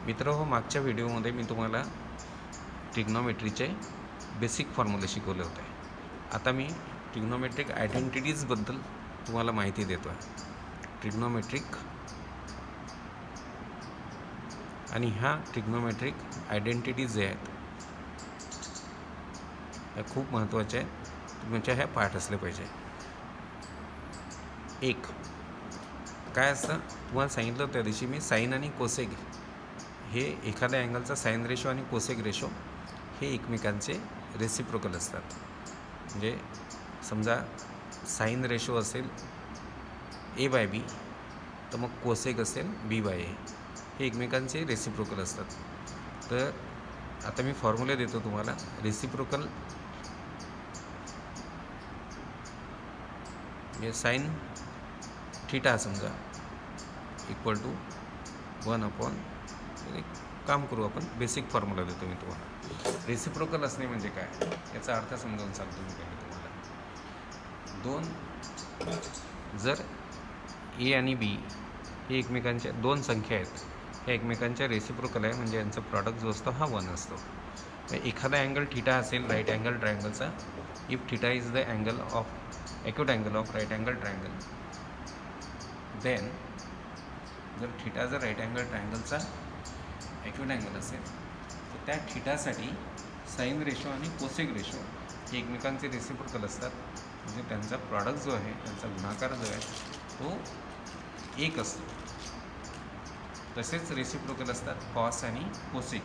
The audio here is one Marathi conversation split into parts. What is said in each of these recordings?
मित्रहो, मागच्या व्हिडिओमध्ये मी तुम्हाला ट्रिग्नोमेट्रीचे बेसिक फॉर्म्युले शिकवले होते. आता मी ट्रिग्नोमेट्रिक आयडेंटिटीजबद्दल तुम्हाला माहिती देतो आहे. ट्रिग्नोमेट्रिक आणि ह्या ट्रिग्नोमेट्रिक आयडेंटिटीज जे आहेत ह्या खूप महत्त्वाच्या आहेत. तुमच्या ह्या पाठ असले पाहिजे. एक काय असतं तुम्हाला सांगितलं त्या दिवशी मी साईन आणि कोसेक हे एखाद्या अँगलचा साईन रेशो आणि कोसेक रेशो हे एकमेकांचे रेसिप्रोकल असतात. म्हणजे समजा साईन रेशो असेल A/B तर मग कोसेक असेल B/A. हे एकमेकांचे रेसिप्रोकल असतात. तर आता मी फॉर्म्युला देतो तुम्हाला. रेसिप्रोकल म्हणजे साईन थीटा समजा इक्वल टू 1/, एक काम करू आपण, बेसिक फॉर्म्युला देतो मी तुम्हाला. रेसिप्रोकल असणे म्हणजे काय याचा अर्थ समजावून सांगतो मी पहिले तुम्हाला. जर A आणि B हे एकमेकांच्या दोन संख्या आहेत, हे एकमेकांच्या रेसिप्रोकल आहे, म्हणजे यांचा प्रॉडक्ट जो असतो हा 1 असतो. एखादा अँगल थीटा असेल राईट अँगल ट्रायंगलचा, if theta is the angle of acute angle of right angle triangle, then जर थीटा जर राईट अँगल ट्रायंगलचा ॲक्यूट अँगल असेल तर त्या थीटासाठी साईन रेशो आणि कोसेक रेशो हे एकमेकांचे रेसिप्रोकल असतात. म्हणजे त्यांचा प्रॉडक्ट जो आहे, त्यांचा गुणाकार जो आहे तो 1 असतो. तसेच रेसिप्रोकल असतात कॉस आणि कोसेक,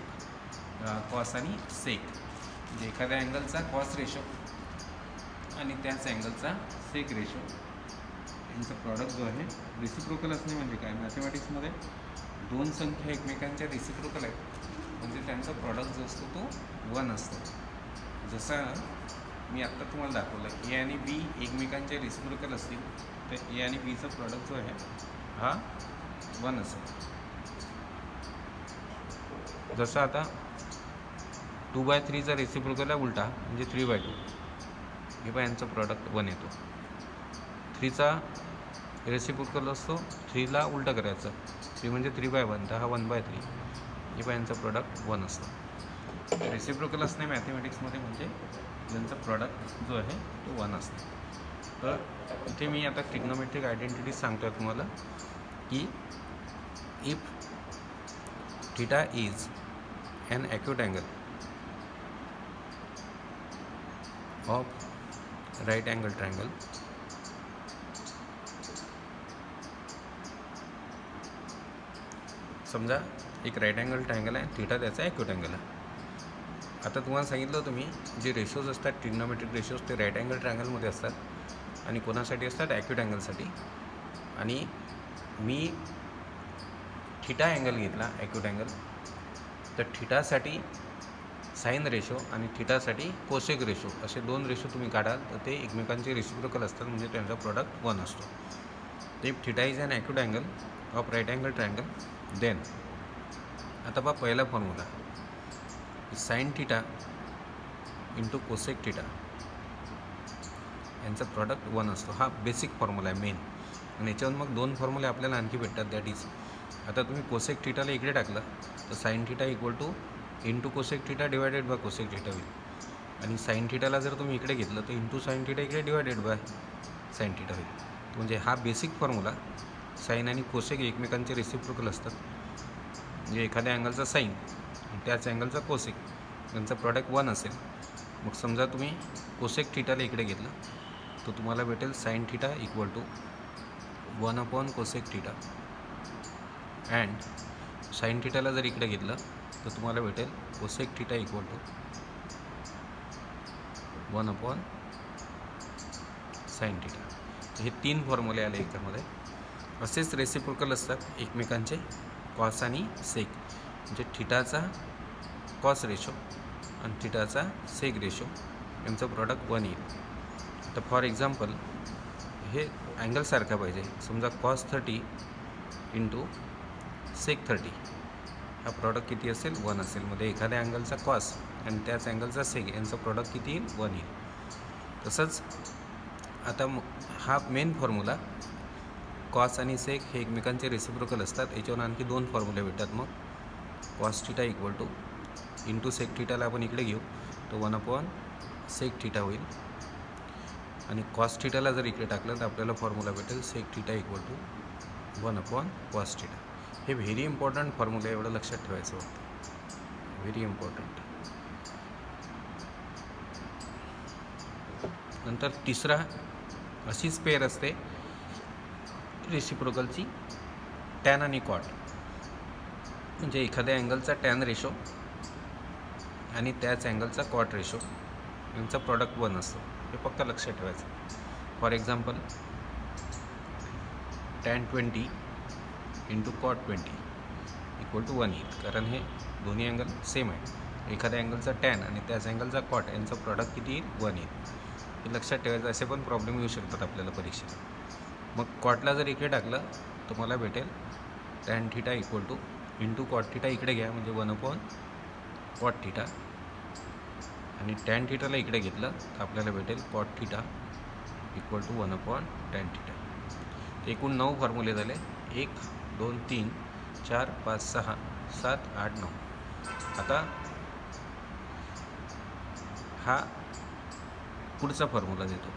कॉस आणि सेक. म्हणजे एखाद्या अँगलचा कॉस रेशो आणि त्याच अँगलचा सेक रेशो यांचा प्रॉडक्ट जो आहे रेसिप्रोकल असणे म्हणजे काय, मॅथमॅटिक्समध्ये दोन संख्या एकमेकांच्या रेसिप्रोकल आहेत म्हणजे त्यांचा प्रॉडक्ट जो असतो तो 1 असतो. जसं मी आत्ता तुम्हाला दाखवलं, A आणि B एकमेकांच्या रेसिप्रोकल असतील तर A आणि Bचा प्रॉडक्ट जो आहे हा 1 असेल. जसं आता 2/3चा रेसिप्रोकल आहे उलटा म्हणजे 3/2. हे पण यांचं प्रॉडक्ट 1 येतो. 3चा रेसिप्रोकल असतो, 3ला उलटा करायचं, 3 म्हणजे 3/1 तर हा 1/3. हे पण यांचं प्रॉडक्ट 1 असतो. रेसिप्रोकल असणे मॅथमॅटिक्समध्ये म्हणजे ज्यांचा प्रॉडक्ट जो आहे तो 1 असतो. तर इथे मी आता ट्रिग्नोमेट्रिक आयडेंटिटीज सांगतो आहे तुम्हाला की if theta is an acute angle of right angle triangle समजा एक राईट अँगल ट्रायंगल आहे, थीटा त्याचा ॲक्यूट अँगल आहे. आता तुम्हाला सांगितलं होतं मी जे रेशोज असतात ट्रिग्नोमेट्रिक रेशोज ते राईट अँगल ट्रायंगलमध्ये असतात आणि कोणासाठी असतात, ॲक्यूट अँगलसाठी. आणि मी थीटा अँगल घेतला ॲक्यूट अँगल, तर थीटासाठी साईन रेशो आणि थीटासाठी कोसेक रेशो असे दोन रेशो तुम्ही काढाल तर ते एकमेकांचे रेसिप्रोकल असतात म्हणजे त्यांचा प्रॉडक्ट 1 असतो. तर if theta is an acute angle of right angle triangle then आता पहा पहिला formula sine theta into cosec theta यांचा प्रॉडक्ट 1 असतो. हा बेसिक फॉर्म्युला आहे मेन. आणि याच्यावर मग दोन फॉर्म्युले आपल्याला आणखी भेटतात. दॅट इज आता तुम्ही कोसेक थीटाला इकडे टाकलं तर sine theta equal to into cosec theta divided by cosec theta होईल. आणि साईन थीटाला जर तुम्ही इकडे घेतलं तर इंटू साईन थीटा इकडे डिवायडेड बाय साईन थीटा होईल. म्हणजे हा बेसिक फॉर्म्युला साईन आणि कोसेक एकमेकांचे रेसिप्रोकल असतात. म्हणजे एखाद्या अँगलचा साईन आणि त्याच अँगलचा कोसेक यांचा प्रॉडक्ट 1 असेल. मग समजा तुम्ही कोसेक थीटाला इकडे घेतलं तर तुम्हाला भेटेल sine theta equal to 1/, cosec theta. And sine थीटाला जर इकडे घेतलं तर तुम्हाला भेटेल cosec theta equal to 1/, sine theta. हे 3 फॉर्म्युले आले याच्यामध्ये. असेच रेसिप्रोकल असतात एकमेकांचे कॉस आणि सेक. म्हणजे थीटाचा कॉस रेशो आणि थीटाचा सेक रेशो यांचं प्रॉडक्ट 1 येईल. तर फॉर एक्झाम्पल हे अँगलसारखा पाहिजे. समजा कॉस 30 इंटू सेक 30 हा प्रॉडक्ट किती असेल, 1 असेल. म्हणजे एखाद्या अँगलचा कॉस आणि त्याच अँगलचा सेक यांचा प्रॉडक्ट किती येईल, 1 येईल. तसंच आता हा मेन फॉर्म्युला कॉस आणि सेक हे एकमेकांचे रेसिप्रोकल असतात. याच्यावर आणखी 2 फॉर्म्युले भेटतात. मग cos theta equal to into sec थिटाला आपण इकडे घेऊ तर 1/सेक थिटा होईल आणि कॉस थिटाला जर इकडे टाकलं तर आपल्याला फॉर्म्युला भेटेल सेक थिटा इक्वल टू 1/कॉस थिटा. हे व्हेरी इम्पॉर्टंट फॉर्म्युला, एवढं लक्षात ठेवायचं होतं, व्हेरी इम्पॉर्टंट. नंतर तिसरा अशीच पेअर असते रेसिप्रोकलची, टॅन आणि कॉट. म्हणजे एखाद्या अँगलचा टॅन रेशो आणि त्याच अँगलचा कॉट रेशो यांचा प्रॉडक्ट 1 असतो. हे फक्त लक्षात ठेवायचं. For example tan 20 into cot 20 equal to 1 येईल, कारण हे दोन्ही अँगल सेम आहे. एखाद्या अँगलचा टॅन आणि त्याच अँगलचा कॉट यांचा प्रॉडक्ट किती येईल? 1 येईल. हे लक्षात ठेवायचं. असे पण प्रॉब्लेम येऊ शकतात आपल्याला परीक्षेत. मग कॉटला जर इकडे टाकलं तर मला भेटेल tan theta equal to into cot theta इकडे घ्या म्हणजे 1/कॉट थिटा, आणि टॅन थिटाला इकडे घेतलं तर आपल्याला भेटेल कॉट थिटा इक्वल टू 1/टॅन थिटा. एकूण 9 फॉर्म्युले झाले. 1 2 3 4 5 6 7 8 9. आता हा पुढचा फॉर्म्युला देतो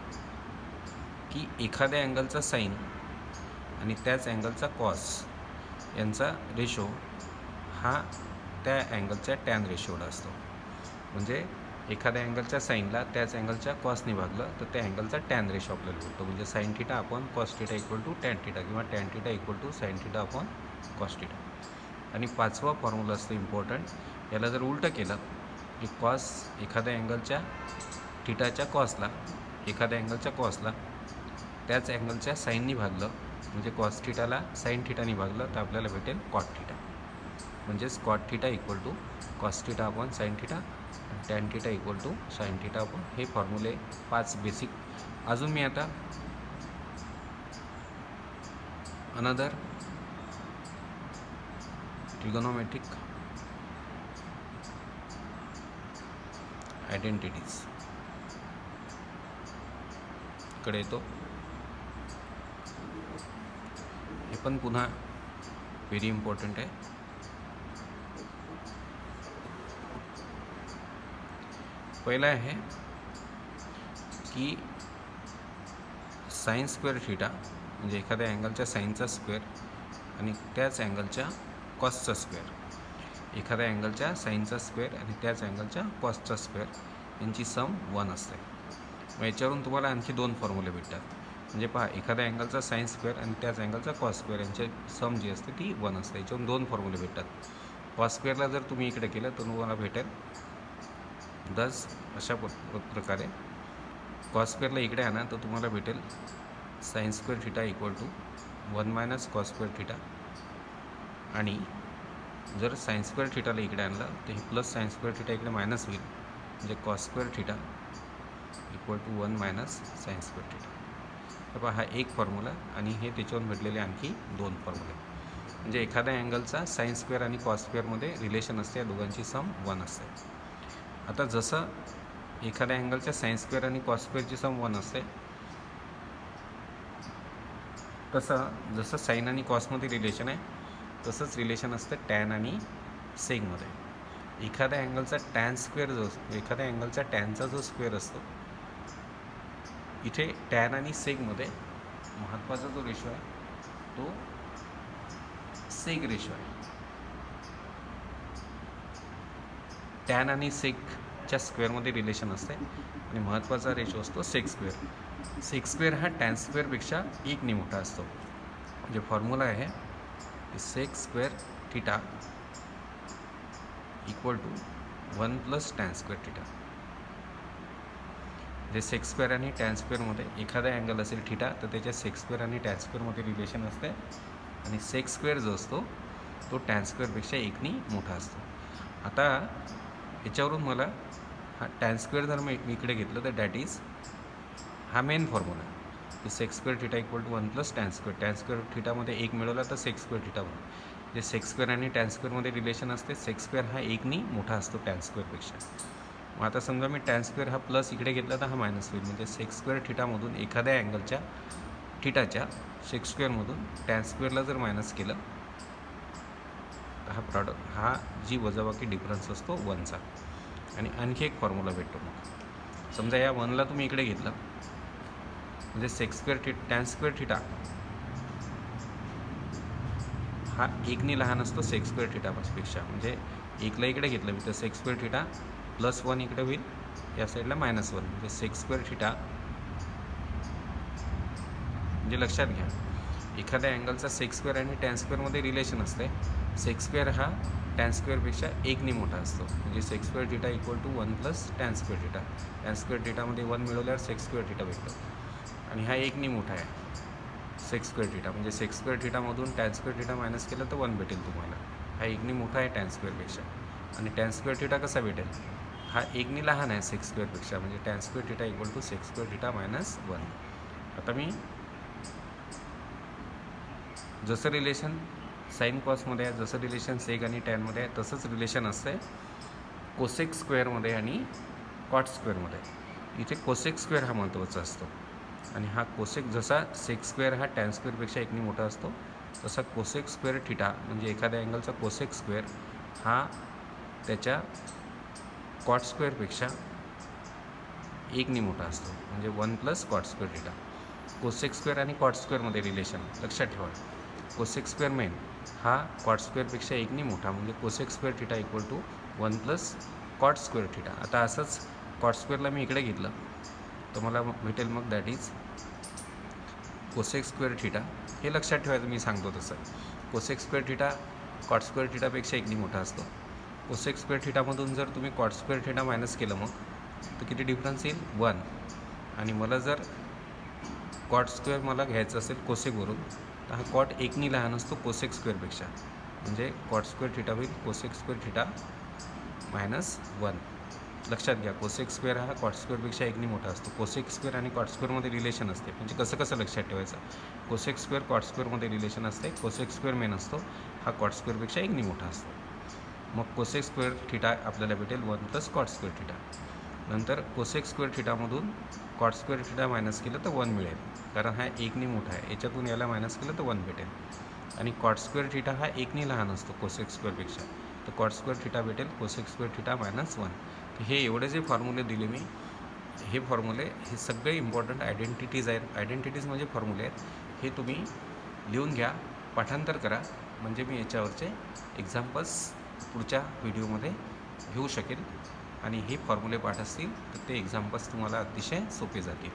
की एखाद्या अँगलचा साईन आणि त्याच अँगलचा कॉस यांचा रेशो हा त्या अँगलच्या टॅन रेशोला असतो. म्हणजे एखाद्या अँगलच्या साईनला त्याच अँगलच्या कॉसने भागलं तर त्या अँगलचा टॅन रेशो आपल्याला भेटतो. म्हणजे sine theta upon cos theta equal to tan theta, किंवा tan theta equal to sine theta upon cos theta. आणि 5वा फॉर्म्युला असतो इम्पॉर्टंट. याला जर उलटं केलं की कॉस एखाद्या अँगलच्या थिटाच्या कॉसला, एखाद्या अँगलच्या कॉसला त्याच अँगलच्या साईननी भागलं, म्हणजे कॉस थिटाला साईन थिटानी भागलं तर आपल्याला भेटेल कॉट थिटा. म्हणजेच cot theta equal to cos theta upon sine theta, tan theta equal to sine theta upon. हे फॉर्म्युले 5 बेसिक. अजून मी आता अनदर ट्रिगोनोमेट्रिक आयडेंटिटीज कडे येतो. हे पण पुन्हा व्हेरी इम्पॉर्टंट आहे. पहिला आहे की साइन स्क्वेअर थिटा म्हणजे एखाद्या अँगलच्या साईनचा स्क्वेअर आणि त्याच अँगलच्या कॉसचा स्क्वेअर. एखाद्या अँगलच्या साईनचा स्क्वेअर आणि त्याच अँगलच्या कॉसचा स्क्वेअर यांची सम 1 असते. मग याच्यावरून तुम्हाला आणखी 2 फॉर्म्युले भेटतात. म्हणजे पहा, एखाद्या अँगलचा साइन स्क्वेअर आणि त्याच अँगलचा कॉस स्क्वेअर यांची सम जी असते ती 1 असते. याच्यावरून 2 फॉर्म्युले भेटतात. कॉस स्क्वेअरला जर तुम्ही इकडे केलं तर तुम्हाला भेटेल 10. अशा प्रकारे कॉस स्क्वेअरला इकडे आणा तर तुम्हाला भेटेल sine square theta equal to 1 - cos square theta, आणि जर साइन स्क्वेअर थिटाला इकडे आणलं तर हे प्लस साइन स्क्वेअर थिटा इकडे मायनस होईल, म्हणजे cos square theta equal to 1 - sine square theta. तर पहा, हा एक फॉर्म्युला आणि हे त्याच्यावरून भेटलेले आणखी 2 फॉर्म्युले. म्हणजे एखाद्या अँगलचा साइन स्क्वेअर आणि कॉस स्क्वेअरमध्ये रिलेशन असते, या दोघांची सम 1 असते. आता जसं एखाद्या अँगलच्या साइन स्क्वेअर आणि कॉस स्क्वेअरची सम 1 असते, तसं जसं साइन आणि कॉसमध्ये रिलेशन आहे तसंच रिलेशन असतं टॅन आणि सेगमध्ये. एखाद्या अँगलचा टॅन स्क्वेअर जो असतो, एखाद्या अँगलचा टॅनचा जो स्क्वेअर असतो, इथे टॅन आणि सेगमध्ये महत्त्वाचा जो रेशो आहे तो सेग रेशो आहे. टॅन आणि सेगच्या स्क्वेअरमध्ये रिलेशन असते आणि महत्त्वाचा रेशो असतो सेग स्क्वेअर. सेग स्क्वेअर हा टॅन स्क्वेअरपेक्षा 1 ने मोठा असतो. म्हणजे फॉर्म्युला आहे sec square theta equal to 1 + tan square theta. जे सेक स्क्वेअर आणि टॅन स्क्वेअरमध्ये एखादा अँगल असेल थिटा तर त्याच्या सेक स्क्वेअर आणि टॅन स्क्वेअरमध्ये रिलेशन असते, आणि सेक स्क्वेअर जो असतो तो टॅन स्क्वेअरपेक्षा 1 ने मोठा असतो. आता याच्यावरून मला हा टॅन स्क्वेअर जर मी इकडे घेतलं तर दॅट इज हा मेन फॉर्म्युला की sec square theta equal to 1 + tan square. Tan square थिटामध्ये 1 मिळवला तर सेक स्क्वेअर थिटा बनतो. जे सेक स्क्वेअर आणि टॅन स्क्वेअरमध्ये रिलेशन असते, सेक स्क्वेअर हा 1 ने मोठा असतो टॅन स्क्वेअरपेक्षा. मग आता समजा मी टॅन स्क्वेअर हा प्लस इकडे घेतला तर हा मायनस होईल. म्हणजे सेक स्क्वेअर थिटामधून एखाद्या अँगलच्या थिटाच्या सेक स्क्वेअरमधून टॅन स्क्वेअरला जर मायनस केलं हा जी वजाबाकी डिफरन्स असतो 1चा. आणि आणखी एक फॉर्म्युला भेटतो. मग समजा या 1ला तुम्ही इकडे घेतलं म्हणजे sec square tan square theta हा 1नी लहान असतो सेक स्क्वेअर थिटापेक्षा. म्हणजे 1ला इकडे घेतलं मी तर सेक स्क्वेअर थिटा प्लस 1 इकडे होईल, या साईडला -1 म्हणजे सेक स्क्वेअर थिटा. म्हणजे लक्षात घ्या, एखाद्या अँगलचा सेक स्क्वेअर आणि टॅन स्क्वेअरमध्ये रिलेशन असते. सेक स्क्वेअर हा टॅन स्क्वेअरपेक्षा 1नी मोठा असतो. म्हणजे sec square theta equal to 1 plus tan square theta. Tan square थिटामध्ये 1 मिळवल्यावर सेक स्क्वेअर थिटा भेटतो. आणि हा 1नी मोठा आहे सेक स्क्वेअर थिटा. म्हणजे सेक स्क्वेअर थिटामधून टॅन स्क्वेअर थिटा मायनस केलं तर 1 भेटेल तुम्हाला. हा 1नी मोठा आहे टॅन स्क्वेअरपेक्षा. आणि टॅन स्क्वेअर थिटा कसा भेटेल, हा 1नी लहान आहे सेक स्क्वेअरपेक्षा. म्हणजे tan square theta equal to sec square theta minus 1. आता मी जसं रिलेशन साईन कॉसमध्ये आहे, जसं रिलेशन सेक आणि टॅनमध्ये आहे, तसंच रिलेशन असतं कोसेक स्क्वेअरमध्ये आणि कॉट स्क्वेअरमध्ये. इथे कोसेक स्क्वेअर हा महत्त्वाचा असतो. आणि हा कोसेक जसा सेक स्क्वेअर हा टॅन स्क्वेअरपेक्षा 1नी मोठा असतो, तसा कोसेक स्क्वेअर थिटा म्हणजे एखाद्या अँगलचा कोसेक स्क्वेअर हा त्याच्या कॉट स्क्वेअरपेक्षा 1नी मोठा असतो. म्हणजे 1 plus cot square theta. Cosec square आणि कॉट स्क्वेअरमध्ये रिलेशन लक्षात ठेवा. कोसेक स्क्वेअर मेन हा कॉट स्क्वेअरपेक्षा 1नी मोठा. म्हणजे cosec square theta equal to 1 plus cot square theta. आता असंच कॉट स्क्वेअरला मी इकडे घेतलं तर मला भेटेल मग that is cosec square theta. हे लक्षात ठेवायचं मी सांगतो तसं. Cosec square theta cot square थिटापेक्षा 1नी मोठा असतो. कोसेक स्क्वेअर थिटामधून जर तुम्ही कॉट स्क्वेअर थिटा मायनस केलं मग तर किती डिफरन्स येईल, 1. आणि मला जर कॉट स्क्वेअर मला घ्यायचं असेल कोसेकवरून तर हा कॉट 1नी लहान असतो कोसेक स्क्वेअरपेक्षा. म्हणजे कॉट स्क्वेअर थिटा होईल कोसेक स्क्वेअर थिटा मायनस 1. लक्षात घ्या, कोसेक स्क्वेअर हा कॉट स्क्वेअरपेक्षा 1नी मोठा असतो. कोसेक स्क्वेअर आणि कॉट स्क्वेअरमध्ये रिलेशन असते. म्हणजे कसं लक्षात ठेवायचं, कोसेक स्क्वेअर कॉट स्क्वेअरमध्ये रिलेशन असते. कोसेक स्क्वेअर मेन असतो, हा कॉट स्क्वेअरपेक्षा 1नी मोठा असतो. मग कोसेक स्क्वेअर थिटा आपल्याला भेटेल 1 प्लस कॉट स्क्वेअर थिटा. नंतर कोसेक स्क्वेअर थिटामधून कॉट स्क्वेअर थिटा मायनस केलं तर 1 मिळेल, कारण हा 1नी मोठा आहे. याच्यातून याला मायनस केलं तर 1 भेटेल. आणि कॉट स्क्वेअर थिटा हा 1नी लहान असतो कोसेक स्क्वेअरपेक्षा. तर कॉट स्क्वेअर थिटा भेटेल कोसेक स्क्वेअर थिटा मायनस 1. हे एवढे जे फॉर्म्युले दिले मी, हे फॉर्म्युले हे सगळे इम्पॉर्टंट आयडेंटिटीज आहेत. आयडेंटिटीज म्हणजे फॉर्म्युले आहेत. हे तुम्ही लिहून घ्या, पाठांतर करा. म्हणजे मी याच्यावरचे एक्झाम्पल्स पुढच्या व्हिडिओमध्ये घेऊ शकेल. आणि हे फॉर्म्युले पाठ असतील तर ते एक्झाम्पल्स तुम्हाला अतिशय सोपे जातील.